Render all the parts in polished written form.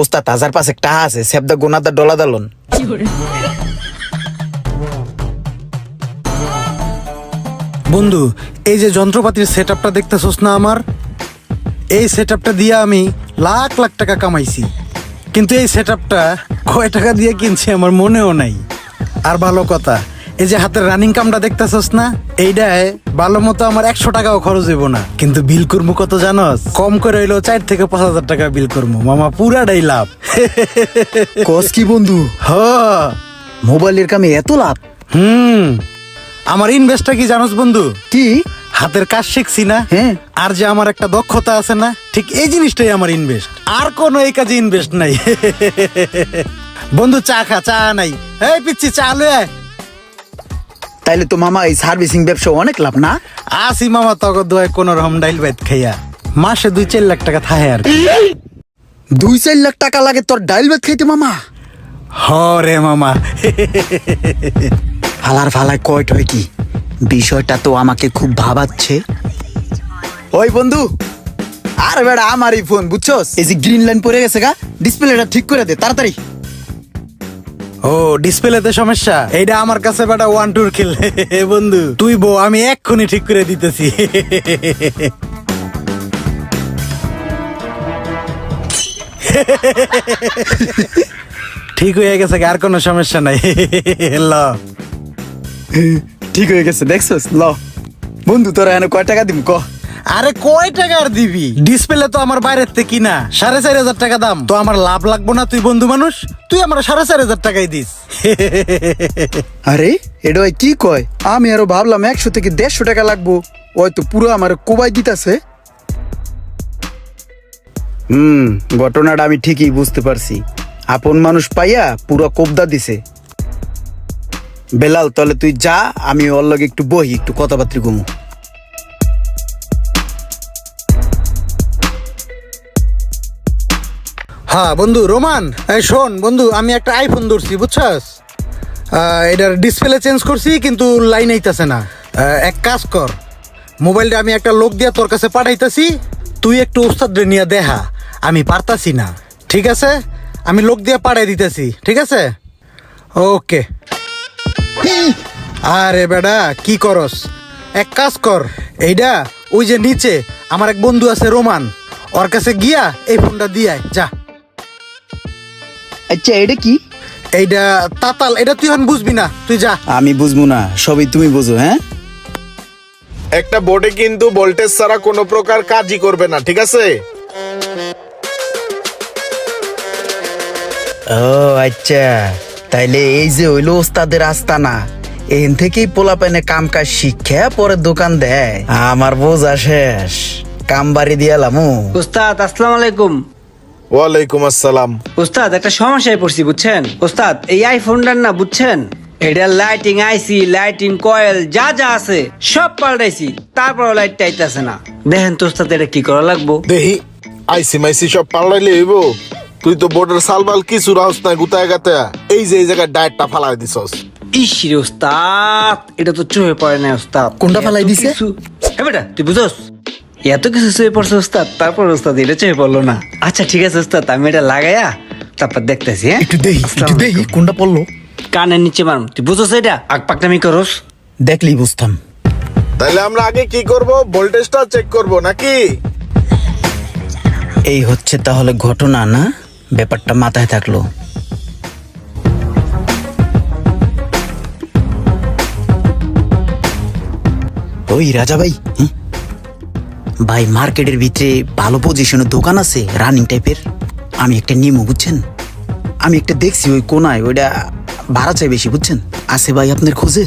ওস্তাদ 1000 টাকা আছে, সেবদা গোনাদা ডলা দালন। বন্ধু, এই যে যন্ত্রপাতির সেটআপটা দেখতেছস না আমার, এই সেটআপটা দিয়ে আমি লাখ লাখ টাকা কামাইছি, কিন্তু এই সেটআপটা কয় টাকা দিয়ে কিনছি আমার মনেও নাই। আর ভালো কথা, এই যে হাতের রানিং কামটা দেখতেছস না, এইটায় ভালো মতো আমার 100 টাকাও খরচ হইব না, কিন্তু বিল করবো কত জানস? কম করে হইলো 4 থেকে 5,000 টাকা বিল করবো মামা, পুরাটাই লাভ। কস কি বন্ধু, হ, মোবাইলের কামে এত লাভ? আমার ইনভেস্টটা কি জানোস বন্ধু? কি? হাতের কাজ শিখছি না, হ্যাঁ। আর যে আমার একটা দক্ষতা আছে না, ঠিক এই জিনিসটাই আমার ইনভেস্ট, আর কোনো এই কাজে ইনভেস্ট নাই। বন্ধু চা খা, চা নাই, এই পিচ্ছি চা লয়ে আয়। তাইলে তো মামা এই সার্ভিসিং ব্যবসা অনেক লাভ না? আসি মামা, তখন দোয় কোন রকম ডাইল ভাত খাইয়া মাসে 2-4 লাখ টাকা থাকে আর কি। 2-4 লাখ টাকা লাগে তোর ডাইল ভাত খাইতে মামা? হ রে মামা। ফালায় কয়ট হয় কি? বিষয়টা তো আমাকে খুব ভাবাচ্ছে। ওই বন্ধু, আর বেড়া আমারই ফোন বুঝছস, এই যে গ্রিন লাইন পড়ে গেছে গা, ডিসপ্লেটা ঠিক করে দে তাড়াতাড়ি। ও, ডিসপ্লেতে সমস্যা? এইটা আমার কাছে বেটা 1-2 খেল। বন্ধু তুই বউ, আমি এক্ষুনি ঠিক করে দিতেছি। ঠিক হয়ে গেছে, আর কোনো সমস্যা নাই। ল, ঠিক হয়ে গেছে দেখছস? ল বন্ধু, তোরা এনে কয় টাকা দিম ক? আরে কয় টাকার দিবি? ডিসপ্লে তো আমার বাইরের থেকে কিনা, 4,500 টাকা দাম। তো আমার লাভ লাগবো না? তুই বন্ধু মানুষ, তুই আমার 4,500 টাকাই দিস। আরে এটা ওই কি কয়? আমি আরো ভাবলাম 100 থেকে 150 টাকা লাগবো। ওই তো পুরো আমার কোবাই দিতাছে। ঘটনাটা আমি ঠিকই বুঝতে পারছি। আপন মানুষ পাইয়া পুরো কোবদা দিছে। বেলাল, তাহলে তুই যা, আমি ওর লগে একটু বহি, একটু কথাবার্তা কমু। হ্যাঁ বন্ধু রোমান, এই শোন বন্ধু, আমি একটা আইফোন ধরছি বুঝছস, এটার ডিসপ্লে চেঞ্জ করছি কিন্তু লাইন আইতাছে না। এক কাজ কর, মোবাইলটা আমি একটা লোক দিয়া তোর কাছে পাঠাইতাছি, তুই একটু ওস্তাদ রে নিয়ে দেখা, আমি পারতাছি না। ঠিক আছে, আমি লোক দিয়া পাঠাই দিতেছি, ঠিক আছে? ওকে। আরে বেটা কি করস, এক কাজ কর, এইটা ওই যে নিচে আমার এক বন্ধু আছে রোমান, ওর কাছে গিয়া এই ফোনটা দিয়ে আয়, যা। আচ্ছা এটা কি? এইটা তাতাল, এটা তুই এখন বুঝবি না, তুই যা। আমি বুঝবো না, সবই তুমি বুঝো। হ্যাঁ, একটা বোর্ডে কিন্তু ভোল্টেজ ছাড়া কোনো প্রকার কাজই করবে না, ঠিক আছে? ও আচ্ছা, তাইলে এই যে হইলো ওস্তাদের আস্তানা, এখান থেকেই পোলাপাইনে কাম কাজ শিক্ষা পরে দোকান দেয়। আমার বোঝা শেষ, কাম বাড়ি দিয়ালামু। উস্তাদ আসসালামু আলাইকুম। ওয়ালাইকুম আসসালাম। উস্তাদ একটা সমস্যায় পড়ছি বুঝছেন উস্তাদ, এই আইফোনটার না বুঝছেন, এটা লাইটিং আইসি, লাইটিং কয়েল যা যা আছে সব পাল্টাইছি, তারপর লাইটটা আইতাছে না। দেখেন তো উস্তাদ, এটা কি করা লাগবো? দেহি আইসি মাইসি সব পাল্টাইলে হইব? তুই তো বোর্ডের সালবাল কিছু রাহস না, গুতায় গাতে এই যে এই জায়গায় ডায়েটটা ফালাই দিছস। ইস রে উস্তাদ, এটা তো চোখে পড়ে না উস্তাদ। কোনটা ফালাই দিছে? হ্যাঁ বেটা তুই বুঝোস, এত কিছু চোখে পড়ছে উস্তাদ, তারপর উস্তাদ এটা চোখে পড়লো না। আচ্ছা ঠিক আছে উস্তাদ, আমি এটা লাগাইয়া তারপর দেখতেছি। হ্যাঁ একটু দেহি কোনটা পড়লো। কানের নিচে মারম, তুই বুঝোস এটা আগ পাকনামি করস? দেখলি বুঝতাম। তাইলে আমরা আগে কি করব? ভোল্টেজটা চেক করব নাকি? এই হচ্ছে তাহলে ঘটনা না? ব্যাপারটা মাথায় থাকলো। ওই রাজা ভাই, ভাই মার্কেটের ভিতরে ভালো পজিশনের দোকান আছে রানিং টাইপের, আমি একটা নিমু বুঝছেন? আমি একটা দেখছি ওই কোনায়, ওইটা ভাড়া চাই বেশি বুঝছেন? আছে ভাই আপনার খোঁজে?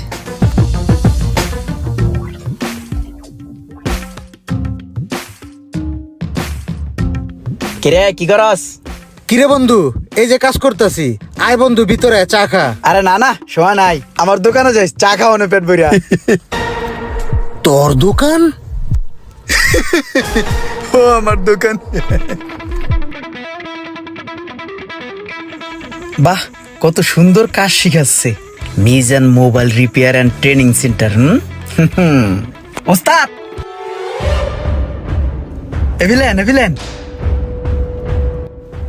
কিরে কি করস? কিরে বন্ধু, এই যে কাজ করতেছি, আয় বন্ধু ভিতরে চা খা। আরে না না, সময় নাই, আমার দোকানে যাই চা খাওয়ানো পেট ভরিয়া। তোর দোকান? ও আমার দোকান। বাহ, কত সুন্দর কাজ শিখাচ্ছে। Mizan mobile repair and training centre. ওস্তাদ, এভিলেন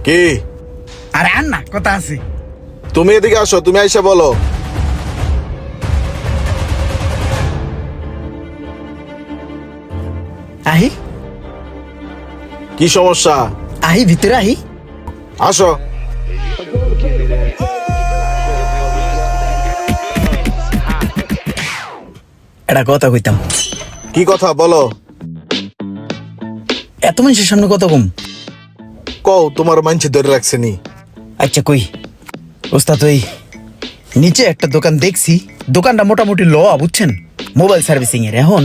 কি আরে আর না কথা আছে। তুমি এদিকে আসো, তুমি আইসা বলো। আহি কি সমস্যা? আহি ভিতরে আহি। আসো। এটা কথা কইতাম। কি কথা বলো? এত মানুষের সামনে কত কম। কও, তোমার মানছে ধরে রাখছে নি। আচ্ছা কই ওস্তাদ, ওই নিচে একটা দোকান দেখছি, দোকানটা মোটামুটি ল বুঝছেন, মোবাইল সার্ভিসিং এর। এখন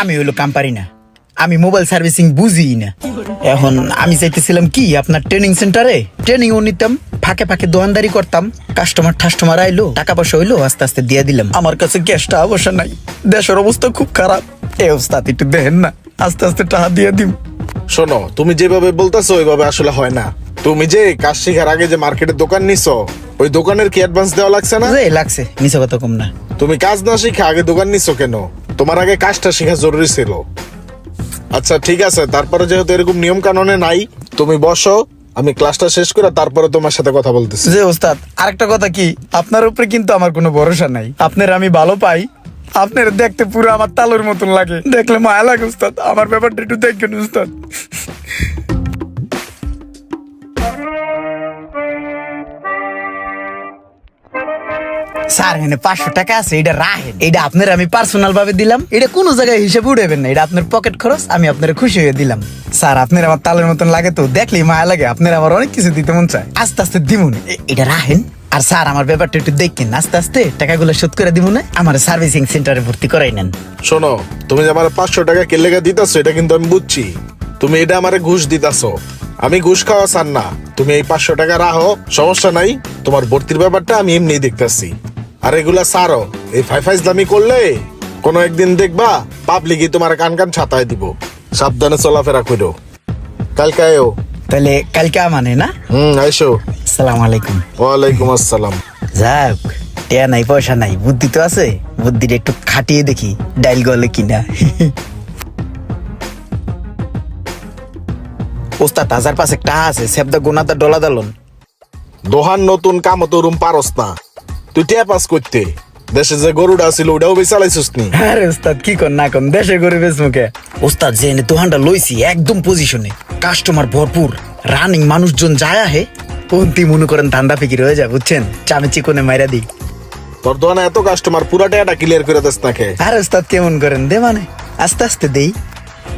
আমি হইলো কাম পারি না, আমি মোবাইল সার্ভিসিং বুঝি না। এখন আমি চাইতেছিলাম কি আপনার ট্রেনিং সেন্টারে ট্রেনিং ও নিতাম, ফাঁকে ফাঁকে দোকানদারি করতাম, কাস্টমার আইলো, টাকা পয়সা হইলো, আস্তে আস্তে দিয়ে দিলাম। আমার কাছে ক্যাশটা অবশ্য নাই, দেশের অবস্থা খুব খারাপ। এ ওস্তাদ একটু দেখেন না, আস্তে আস্তে টাকা দিয়ে দিম। শোনো, তুমি যেভাবে বলতেছো ওইভাবে আসলে হয় না। তুমি যে কাজ শেখার আগে যে মার্কেটের দোকান নিছো, ওই দোকানের কি অ্যাডভান্স দেওয়া লাগছে না? যে লাগছে, নিচে কথা কম না। তুমি কাজ না শিখে আগে দোকান নিছো কেন? তোমার আগে কাজটা শেখা জরুরি ছিল। আচ্ছা ঠিক আছে, তারপরে যেহেতু এরকম নিয়ম কানুনে নাই, তুমি বসো, আমি ক্লাসটা শেষ করে তারপরে তোমার সাথে কথা বলতেছি। যে ওস্তাদ আরেকটা কথা কি, আপনার উপরে কিন্তু আমার কোনো ভরসা নাই। আপনার আমি ভালো পাই, আপনার দেখতে পুরো আমার তালুর মতন লাগে, দেখলে মায়া লাগে উস্তাদ। আমার ব্যাপারটা একটু দেখবেন উস্তাদ। স্যার এখানে 500 টাকা আছে, এটা রাখেন, এটা আপনার আমি পার্সোনাল ভাবে দিলাম, এটা কোনো জায়গায় হিসেবে উঠাবেন না, এটা আপনার পকেট খরচ, আমি আপনার খুশি হয়ে দিলাম। স্যার আপনার আমার তালের মতন লাগে তো, দেখলেই মায়া লাগে, আপনার আমার অনেক কিছু দিতে মন চায়, আস্তে আস্তে দিমুন, এটা রাখেন। আর স্যার আমার ব্যাপারটা একটু দেখেন, আস্তে আস্তে টাকাগুলো শোধ করে দিব না, আমার সার্ভিসিং সেন্টারে ভর্তি করাই নেন। শোনো, তুমি যে আমার 500 টাকা কে লেগে দিতেছো এটা কিন্তু আমি বুঝছি। তুমি এটা আমারে ঘুষ দিতেছো, আমি ঘুষ খাওয়া চান না। তুমি এই 500 টাকা রাখো, সমস্যা নাই। তোমার ভর্তির ব্যাপারটা আমি এমনি দেখতেছি। আর এগুলা সারো, এই ফাইজলামি করলে কোনো একদিন দেখবা পাবলিকই তোমার কান কান ছাতায় দিব। সাবধানে চলাফেরা করো। কালকে আয়ো। তাহলে কালকে মানে না? আইসো। আসসালামু আলাইকুম। ওয়ালাইকুম আসসালাম। যাক, টেয়া নাই পয়সা নাই, বুদ্ধি তো আছে, বুদ্ধিটা একটু খাটিয়ে দেখি ডাইল গলে কিনা। ওস্তাদ 1005 একটা আছে, সেবদা গোনাদা ডলা দালন। দোহান নতুন কাম তো রুম পারস না, তুই টিয়া পাস করতে। দেশে যে গরুটা ছিল ওটাও বেচালাইছিস নি? আরে ওস্তাদ কি কর না কর, দেশে করে বেশ মুখে। ওস্তাদ যে এনে দোহানটা লইছি একদম পজিশনে, কাস্টমার ভরপুর, রানিং মানুষজন যায় আহে, পন্থী মনে করেন ধান্দা ফিকির হয়ে যায় বুঝছেন, চামে চিকনে মাইরা দিই। তোর দোকানে এত কাস্টমার, পুরা টাকাটা ক্লিয়ার করে দিস না খে? আর ওস্তাদ কেমন করেন দে মানে, আস্তে আস্তে দেই।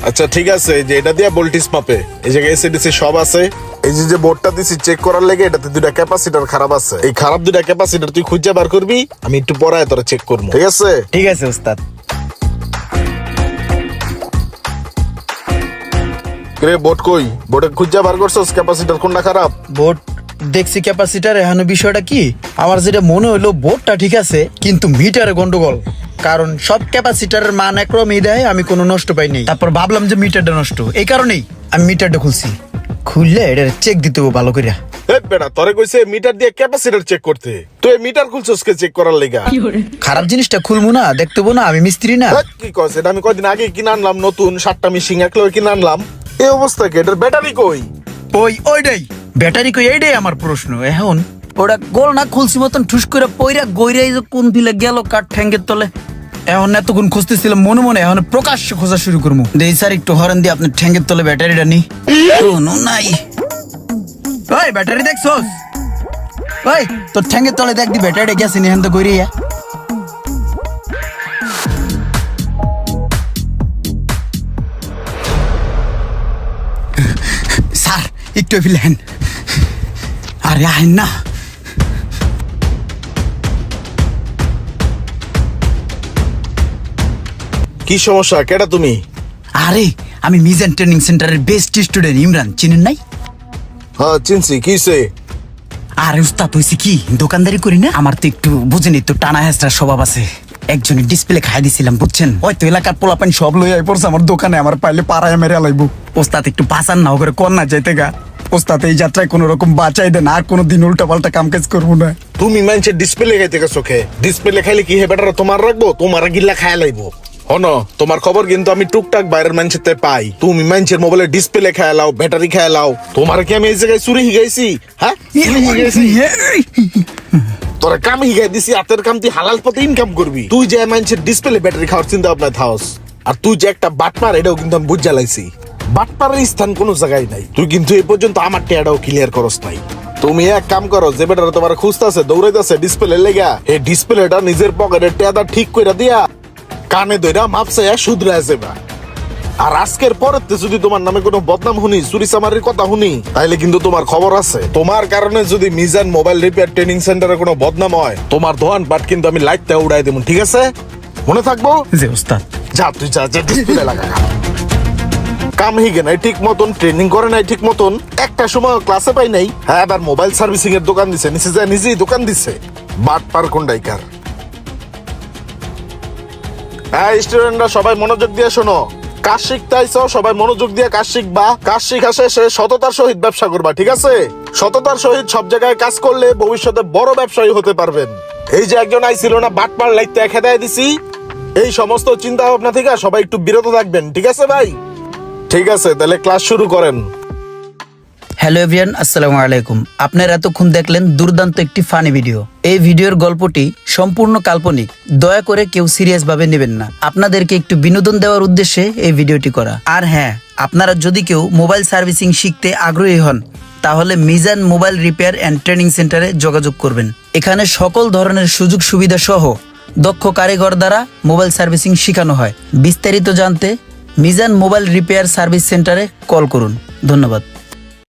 আচ্ছা ঠিক আছে, যে এটা দিয়া ভোল্টেজ মাপে, এই জায়গায় এসিডিসি সব আছে। এই যে বোর্ডটা দিছি চেক করার লেগে, এটাতে দুইটা ক্যাপাসিটর খারাপ আছে। এই খারাপ দুইটা ক্যাপাসিটর তুই খুঁজে বার করবি, আমি একটু পরে তোরা চেক করবো, ঠিক আছে? ঠিক আছে ওস্তাদ। রে বোর্ড কই? বোর্ডে খুঁজে বার করছস ক্যাপাসিটর কোনটা খারাপ? বোর্ড দেখছি ক্যাপাসিটার, এখন বিষয়টা কি, আমার যেটা মনে হলো বোর্ডটা ঠিক আছে কিন্তু মিটারে গন্ডগোল, কারণ সব ক্যাপাসিটারের মান একরকমই দেয়, আমি কোনো নষ্ট পাইনি। তারপর ভাবলাম যে মিটারটা নষ্ট, এই কারণেই আমি মিটারটা খুলছি, খুললে এটা চেক দিতে হবে ভালো করে। এ বেটা, তোরে কইছে মিটার দিয়ে ক্যাপাসিটর চেক করতে, তুই মিটার খুলছস কে চেক করার লেগা? খারাপ জিনিসটা খুলবো না, দেখতে হবো না, আমি মিস্ত্রি না। কি কস? এটা আমি কয়দিন আগে কিনে আনলাম, নতুন 7টা মেশিন একলগে কিনে আনলাম। এই অবস্থা কি? এটার ব্যাটারি কই? ওইটাই ব্যাটারি কই, এইটাই আমার প্রশ্ন। এখন ওটা গোল না খুলছি মতন ঠুস করে পইরা গইরাই যে কোন দিলে গেল কাঠ ঠ্যাঙ্গের তলে। এখন এতক্ষণ খুঁজতেছিলাম মনে মনে, এখন প্রকাশ্যে খোঁজা শুরু করবো। দেই স্যার একটু হরেন দিয়ে আপনি ঠ্যাঙ্গের তলে ব্যাটারিটা নি। কোনো নাই। ওই ব্যাটারি দেখছস? ওই তোর ঠ্যাঙ্গের তলে দেখ দি ব্যাটারিটা গেছে নি, এখন তো গইরিয়া। স্যার একটু ফিলেন, আরে আহেন না। কি সমস্যা? কেডা তুমি? আরে আমি মিজান ট্রেনিং সেন্টারের বেস্ট স্টুডেন্ট ইমরান, চিনেন নাই? হ্যাঁ চিনছি, কিছে? আরে উস্তাদ হইছে কি, দোকানদারি করি না, আমার তো একটু বুঝেনি তো টানা হেস্টার স্বভাব আছে। একজনের ডিসপ্লে খাই দিছিলাম বুঝছেন, হয়তো এলাকার পোলাপান সব লই আই পড়ছে আমার দোকানে, আমার পাইলে পাড়ায় মেরে লাইব। ওস্তাদ একটু বাঁচান না, করে কর না যাইতে গা। ওস্তাদ এই যাত্রায় কোন রকম বাঁচাই দেন, আর কোনোদিন উল্টা পাল্টা কাম কাজ করবো না। তুমি মানুষের ডিসপ্লে খাইতে গেছো খে? ডিসপ্লে খাইলে কি হে বেটারা তোমার রাখবো? তোমার গিল্লা খায় লাইবো। হনো তোমার খবর কিন্তু আমি টুকটাক বাইরের মানুষের থেকে পাই। তুমি মানুষের মোবাইলের ডিসপ্লে খেয়ালাও, ব্যাটারি খেয়ালাও। তোমার কি আমি এই জায়গায় চুরি হিগাইছি? হ্যাঁ চুরি হিগাইছি? তোরা কাম হিগাই দিছি, হাতের কাম তুই হালাল পথে ইনকাম করবি। তুই যে মানুষের ডিসপ্লে ব্যাটারি খাওয়ার চিন্তা ভাবনা থাকস, আর তুই যে একটা বাটপার এটাও কিন্তু আমি বুঝা লাইছি। বাটপারের স্থান কোনো জায়গায় নাই। তুই কিন্তু এই পর্যন্ত আমার টেয়াটাও ক্লিয়ার করস নাই। তুমি এক কাম করো, যে বেটারা তোমার খুঁজতেছে দৌড়াইতেছে ডিসপ্লে লেগা, এই ডিসপ্লেটা নিজের পকেটে টেয়াটা ঠিক করে দিয়া কানে দইরা মাপছে শুধরে যাবা। আর আজকের পরেতে যদি তোমার নামে কোনো বদনাম শুনি, চুরি চামারির কথা শুনি, তাইলে কিন্তু তোমার খবর আছে। তোমার কারণে যদি মিজান মোবাইল রিপেয়ার ট্রেনিং সেন্টারে কোনো বদনাম হয়, তোমার দোকান পাট কিন্তু আমি লাইটটা উড়াই দেবো, ঠিক আছে? মনে থাকবো? জি ওস্তাদ। যা তুই যা যা ডিসপ্লে লাগা। কাম হিগে নাই ঠিক মতন, ট্রেনিং করে নাই ঠিক মতন, একটা সময় ক্লাসে পাই নাই। হ্যাঁ এবার মোবাইল সার্ভিসিং এর দোকান দিছে, নিচে যায় নিজেই দোকান দিছে। বাট পার কোন ডাইকার। হ্যাঁ স্টুডেন্টরা সবাই মনোযোগ দিয়ে শোনো, কাজ শিখতে আইছো, সবাই মনোযোগ দিয়ে কাজ শিখবা। কাজ শিখা শেষে সততার সহিত ব্যবসা করবা, ঠিক আছে? সততার সহিত সব জায়গায় কাজ করলে ভবিষ্যতে বড় ব্যবসায়ী হতে পারবেন। এই যে একজন আইছিল না বাটপার লাইতে খেদায় দিছি, এই সমস্ত চিন্তা ভাবনা থেকে সবাই একটু বিরত থাকবেন, ঠিক আছে ভাই? ঠিক আছে, তাহলে ক্লাস শুরু করেন। হ্যালো এভরিওয়ান, আসসালামু আলাইকুম। আপনারা এতক্ষণ দেখলেন দুর্দান্ত একটি ফানি ভিডিও। এই ভিডিওর গল্পটি সম্পূর্ণ কাল্পনিক, দয়া করে কেউ সিরিয়াস ভাবে নেবেন না। আপনাদেরকে একটু বিনোদন দেওয়ার উদ্দেশ্যে এই ভিডিওটি করা। আর হ্যাঁ, আপনারা যদি কেউ মোবাইল সার্ভিসিং শিখতে আগ্রহী হন, তাহলে Mizan mobile repair and training সেন্টারে যোগাযোগ করবেন। এখানে সকল ধরনের সুযোগ সুবিধা সহ দক্ষ কারিগর দ্বারা মোবাইল সার্ভিসিং শেখানো হয়। বিস্তারিত জানতে মিজান মোবাইল রিপেয়ার সার্ভিস সেন্টারে কল করুন। ধন্যবাদ।